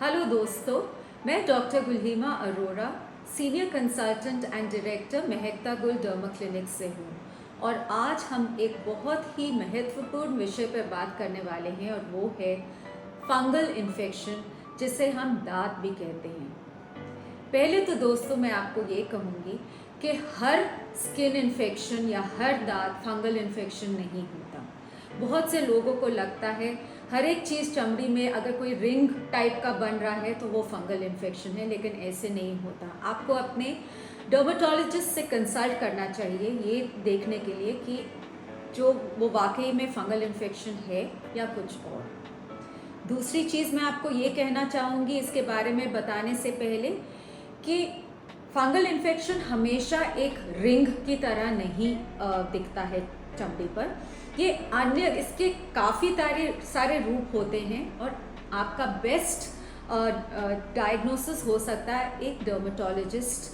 Hello दोस्तों, मैं doctor Gulhima Arora, senior consultant and director Mehakta Gul derma clinic से हूँ और आज हम एक बहुत ही महत्वपूर्ण विषय पर बात करने वाले हैं और वो है फंगल इन्फेक्शन, जिसे हम दांत भी कहते हैं। पहले तो दोस्तों मैं आपको ये कहूँगी कि हर स्किन इन्फेक्शन या हर दांत फंगल इन्फेक्शन नहीं होता। बहुत से लोगों को लगता है हर एक चीज़ चमड़ी में अगर कोई रिंग टाइप का बन रहा है तो वो फंगल इन्फेक्शन है, लेकिन ऐसे नहीं होता। आपको अपने डर्मेटोलॉजिस्ट से कंसल्ट करना चाहिए ये देखने के लिए कि जो वो वाकई में फंगल इन्फेक्शन है या कुछ और। दूसरी चीज़ मैं आपको ये कहना चाहूँगी इसके बारे में बताने से पहले कि फंगल इन्फेक्शन हमेशा एक रिंग की तरह नहीं दिखता है चमड़ी पर। ये अन्य इसके काफ़ी सारे रूप होते हैं और आपका बेस्ट डायग्नोसिस हो सकता है एक डर्मेटोलॉजिस्ट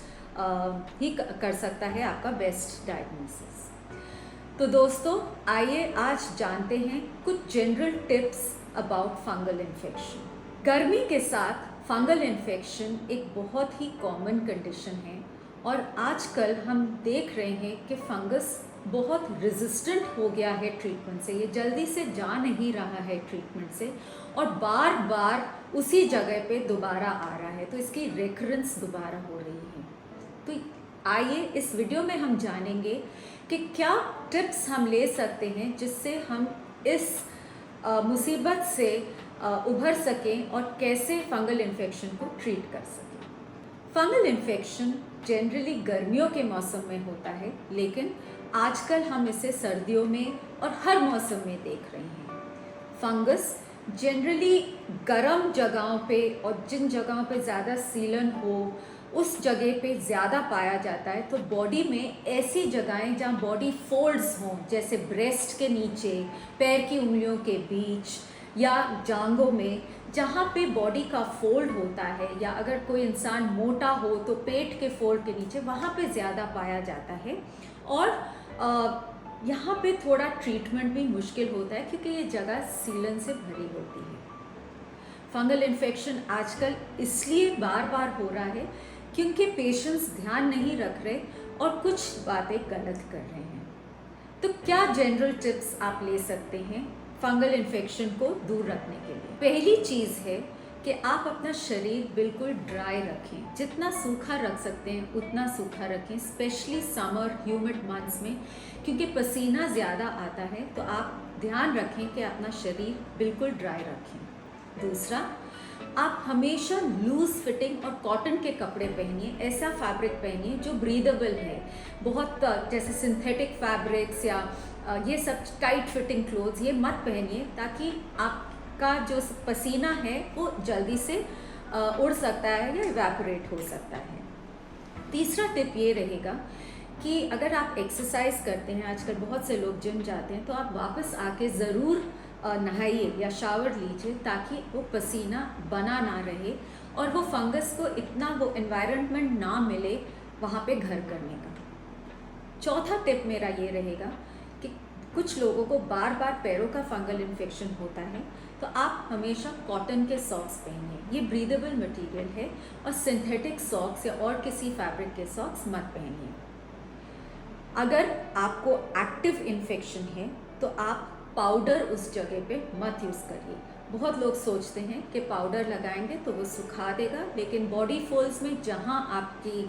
ही कर सकता है आपका बेस्ट डायग्नोसिस। तो दोस्तों आइए आज जानते हैं कुछ general tips about fungal infection. गर्मी के साथ फंगल इन्फेक्शन एक बहुत ही कॉमन कंडीशन है और आजकल हम देख रहे हैं कि फंगस बहुत रेजिस्टेंट हो गया है ट्रीटमेंट से। ये जल्दी से जा नहीं रहा है ट्रीटमेंट से और बार बार उसी जगह पे दोबारा आ रहा है, तो इसकी रिकरेंस दोबारा हो रही है। तो आइए इस वीडियो में हम जानेंगे कि क्या टिप्स हम ले सकते हैं जिससे हम इस मुसीबत से उभर सकें और कैसे फंगल इन्फेक्शन को ट्रीट कर सकें। फंगल इन्फेक्शन जनरली गर्मियों के मौसम में होता है, लेकिन आजकल हम इसे सर्दियों में और हर मौसम में देख रहे हैं। फंगस जनरली गर्म जगहों पे और जिन जगहों पे ज़्यादा सीलन हो उस जगह पे ज़्यादा पाया जाता है। तो बॉडी में ऐसी जगहें जहाँ बॉडी फोल्ड्स हों, जैसे ब्रेस्ट के नीचे, पैर की उंगलियों के बीच या जांघों में, जहाँ पे बॉडी का फोल्ड होता है, या अगर कोई इंसान मोटा हो तो पेट के फोल्ड के नीचे, वहाँ पे ज़्यादा पाया जाता है। और यहाँ पे थोड़ा ट्रीटमेंट भी मुश्किल होता है क्योंकि ये जगह सीलन से भरी होती है। फंगल इन्फेक्शन आजकल इसलिए बार बार हो रहा है क्योंकि पेशेंट्स ध्यान नहीं रख रहे और कुछ बातें गलत कर रहे हैं। तो क्या जनरल टिप्स आप ले सकते हैं फंगल इन्फेक्शन को दूर रखने के लिए? पहली चीज़ है कि आप अपना शरीर बिल्कुल ड्राई रखें। जितना सूखा रख सकते हैं उतना सूखा रखें, स्पेशली समर ह्यूमिड मंथ्स में, क्योंकि पसीना ज़्यादा आता है। तो आप ध्यान रखें कि अपना शरीर बिल्कुल ड्राई रखें। दूसरा, आप हमेशा लूज फिटिंग और कॉटन के कपड़े पहनिए। ऐसा फैब्रिक पहनिए जो ब्रीदेबल है। बहुत जैसे सिंथेटिक फैब्रिक्स या ये सब टाइट फिटिंग क्लोथ्स ये मत पहनिए, ताकि आपका जो पसीना है वो जल्दी से उड़ सकता है या इवेपोरेट हो सकता है। तीसरा टिप ये रहेगा कि अगर आप एक्सरसाइज करते हैं, आजकल बहुत से लोग जिम जाते हैं, तो आप वापस आके ज़रूर नहाइए या शावर लीजिए, ताकि वो पसीना बना ना रहे और वो फंगस को इतना वो एनवायरनमेंट ना मिले वहाँ पे घर करने का। चौथा टिप मेरा ये रहेगा कि कुछ लोगों को बार बार पैरों का फंगल इन्फेक्शन होता है, तो आप हमेशा कॉटन के सॉक्स पहनिए। ये ब्रीदेबल मटेरियल है और सिंथेटिक सॉक्स या और किसी फैब्रिक के सॉक्स मत पहनिए। अगर आपको एक्टिव इन्फेक्शन है तो आप पाउडर उस जगह पे मत यूज़ करिए। बहुत लोग सोचते हैं कि पाउडर लगाएंगे तो वो सुखा देगा, लेकिन बॉडी फोल्ड्स में जहाँ आपकी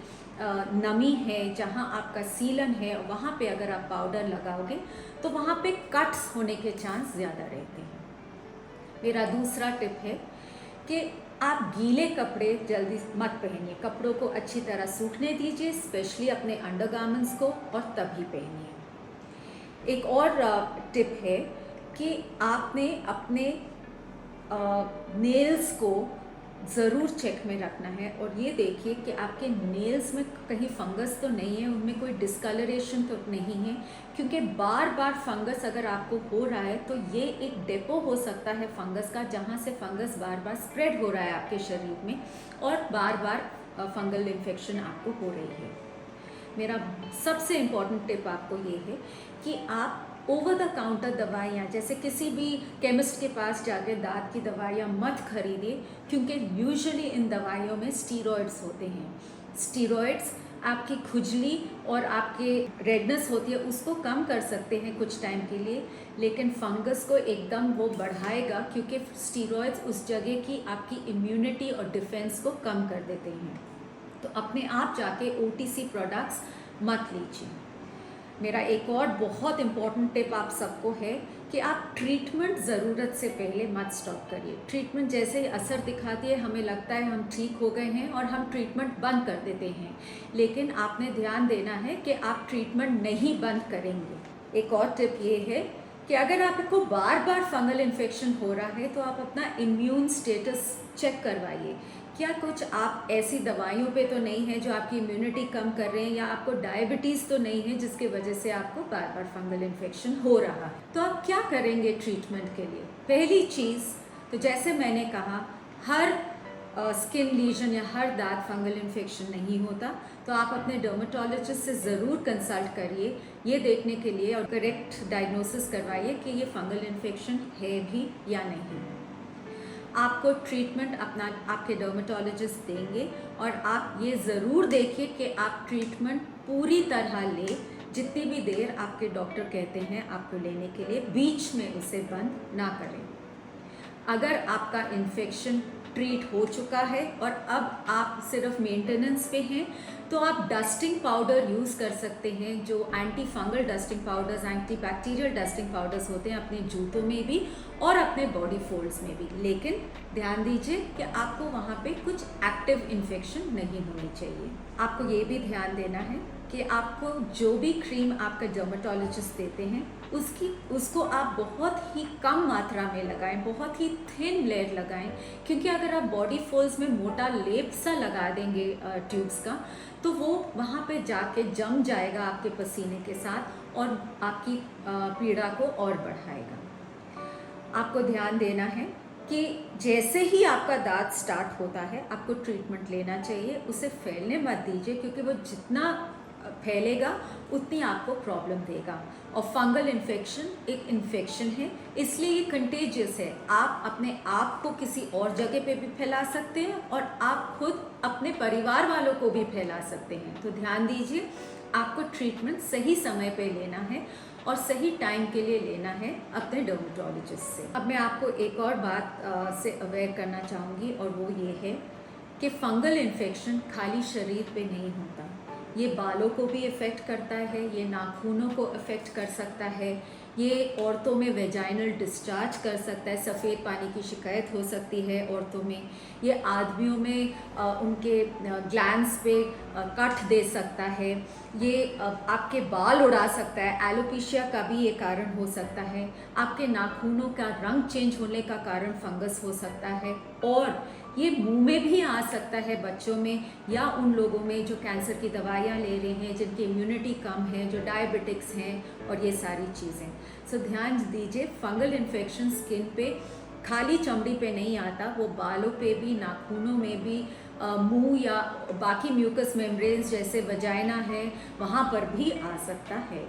नमी है, जहाँ आपका सीलन है, वहाँ पे अगर आप पाउडर लगाओगे तो वहाँ पे कट्स होने के चांस ज़्यादा रहते हैं। मेरा दूसरा टिप है कि आप गीले कपड़े जल्दी मत पहनिए। कपड़ों को अच्छी तरह सूखने दीजिए, स्पेशली अपने अंडरगारमेंट्स को, और तभी पहनिए। एक और टिप है कि आपने अपने नेल्स को ज़रूर चेक में रखना है और ये देखिए कि आपके नेल्स में कहीं फंगस तो नहीं है, उनमें कोई डिस्कलरेशन तो नहीं है, क्योंकि बार बार फंगस अगर आपको हो रहा है तो ये एक डेपो हो सकता है फंगस का, जहाँ से फंगस बार बार स्प्रेड हो रहा है आपके शरीर में और बार बार फंगल इन्फेक्शन आपको हो रही है। मेरा सबसे इम्पॉर्टेंट टिप आपको ये है कि आप ओवर द काउंटर दवाइयाँ, जैसे किसी भी केमिस्ट के पास जाके दांत की दवाइयाँ मत खरीदिए, क्योंकि यूजुअली इन दवाइयों में स्टीरॉयड्स होते हैं। स्टीरॉयड्स आपकी खुजली और आपके रेडनेस होती है उसको कम कर सकते हैं कुछ टाइम के लिए, लेकिन फंगस को एकदम वो बढ़ाएगा, क्योंकि स्टीरॉयड्स उस जगह की आपकी इम्यूनिटी और डिफेंस को कम कर देते हैं। तो अपने आप जाके OTC प्रोडक्ट्स मत लीजिए। मेरा एक और बहुत इम्पॉर्टेंट टिप आप सबको है कि आप ट्रीटमेंट ज़रूरत से पहले मत स्टॉप करिए। ट्रीटमेंट जैसे ही असर दिखाती है, हमें लगता है हम ठीक हो गए हैं और हम ट्रीटमेंट बंद कर देते हैं, लेकिन आपने ध्यान देना है कि आप ट्रीटमेंट नहीं बंद करेंगे। एक और टिप ये है कि अगर आपको बार बार फंगल इन्फेक्शन हो रहा है तो आप अपना इम्यून स्टेटस चेक करवाइए। क्या कुछ आप ऐसी दवाइयों पे तो नहीं है जो आपकी इम्यूनिटी कम कर रहे हैं, या आपको डायबिटीज़ तो नहीं है जिसकी वजह से आपको बार बार फंगल इन्फेक्शन हो रहा है। तो आप क्या करेंगे ट्रीटमेंट के लिए? पहली चीज़ तो जैसे मैंने कहा, हर स्किन लीजन या हर दांत फंगल इन्फेक्शन नहीं होता, तो आप अपने डर्मेटोलॉजिस्ट से ज़रूर कंसल्ट करिए ये देखने के लिए और करेक्ट डायग्नोसिस करवाइए कि ये फंगल इन्फेक्शन है भी या नहीं। आपको ट्रीटमेंट आपके डर्मेटोलॉजिस्ट देंगे, और आप ये ज़रूर देखिए कि आप ट्रीटमेंट पूरी तरह लें, जितनी भी देर आपके डॉक्टर कहते हैं आपको लेने के लिए, बीच में उसे बंद ना करें। अगर आपका इन्फेक्शन ट्रीट हो चुका है और अब आप सिर्फ मेंटेनेंस पे हैं, तो आप डस्टिंग पाउडर यूज़ कर सकते हैं, जो anti fungal dusting powders, anti bacterial dusting powders होते हैं, अपने जूतों में भी और अपने बॉडी फोल्ड्स में भी। लेकिन ध्यान दीजिए कि आपको वहाँ पे कुछ एक्टिव इन्फेक्शन नहीं होनी चाहिए। आपको ये भी ध्यान देना है कि आपको जो भी क्रीम आपका डर्मेटोलॉजिस्ट देते हैं उसको आप बहुत ही कम मात्रा में लगाएं, बहुत ही थिन लेयर लगाएं, क्योंकि अगर आप बॉडी फोल्ड्स में मोटा लेप सा लगा देंगे ट्यूब्स का, तो वो वहाँ पे जाके जम जाएगा आपके पसीने के साथ और आपकी पीड़ा को और बढ़ाएगा। आपको ध्यान देना है कि जैसे ही आपका दांत स्टार्ट होता है आपको ट्रीटमेंट लेना चाहिए, उसे फैलने मत दीजिए, क्योंकि वो जितना फैलेगा उतनी आपको प्रॉब्लम देगा। और फंगल इन्फेक्शन एक इन्फेक्शन है, इसलिए ये कंटेजियस है। आप अपने आप को किसी और जगह पे भी फैला सकते हैं और आप खुद अपने परिवार वालों को भी फैला सकते हैं। तो ध्यान दीजिए, आपको ट्रीटमेंट सही समय पे लेना है और सही टाइम के लिए लेना है अपने डर्मेटोलॉजिस्ट से। अब मैं आपको एक और बात से अवेयर करना चाहूँगी, और वो ये है कि फंगल इन्फेक्शन खाली शरीर पे नहीं होता, ये बालों को भी इफ़ेक्ट करता है, ये नाखूनों को इफ़ेक्ट कर सकता है, ये औरतों में वेजाइनल डिस्चार्ज कर सकता है, सफ़ेद पानी की शिकायत हो सकती है औरतों में, ये आदमियों में उनके ग्लैंड्स पे कट दे सकता है, ये आपके बाल उड़ा सकता है, एलोपेशिया का भी ये कारण हो सकता है, आपके नाखूनों का रंग चेंज होने का कारण फंगस हो सकता है, और ये मुंह में भी आ सकता है बच्चों में या उन लोगों में जो कैंसर की दवाइयाँ ले रहे हैं, जिनकी इम्यूनिटी कम है, जो डायबिटिक्स हैं, और ये सारी चीज़ें। सो ध्यान दीजिए, फंगल इन्फेक्शन स्किन पे खाली चमड़ी पे नहीं आता, वो बालों पे भी, नाखूनों में भी, मुंह या बाकी म्यूकस मेम्ब्रेन्स जैसे वजाइना है वहाँ पर भी आ सकता है।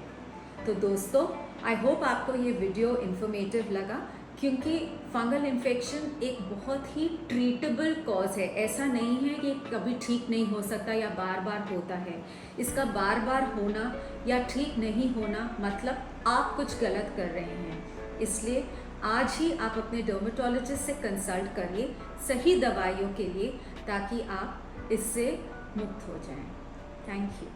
तो दोस्तों, आई होप आपको ये वीडियो इन्फॉर्मेटिव लगा, क्योंकि फंगल इन्फेक्शन एक बहुत ही ट्रीटेबल कॉज है। ऐसा नहीं है कि कभी ठीक नहीं हो सकता या बार बार होता है। इसका बार बार होना या ठीक नहीं होना मतलब आप कुछ गलत कर रहे हैं। इसलिए आज ही आप अपने डर्मेटोलॉजिस्ट से कंसल्ट करिए सही दवाइयों के लिए, ताकि आप इससे मुक्त हो जाएं। Thank you.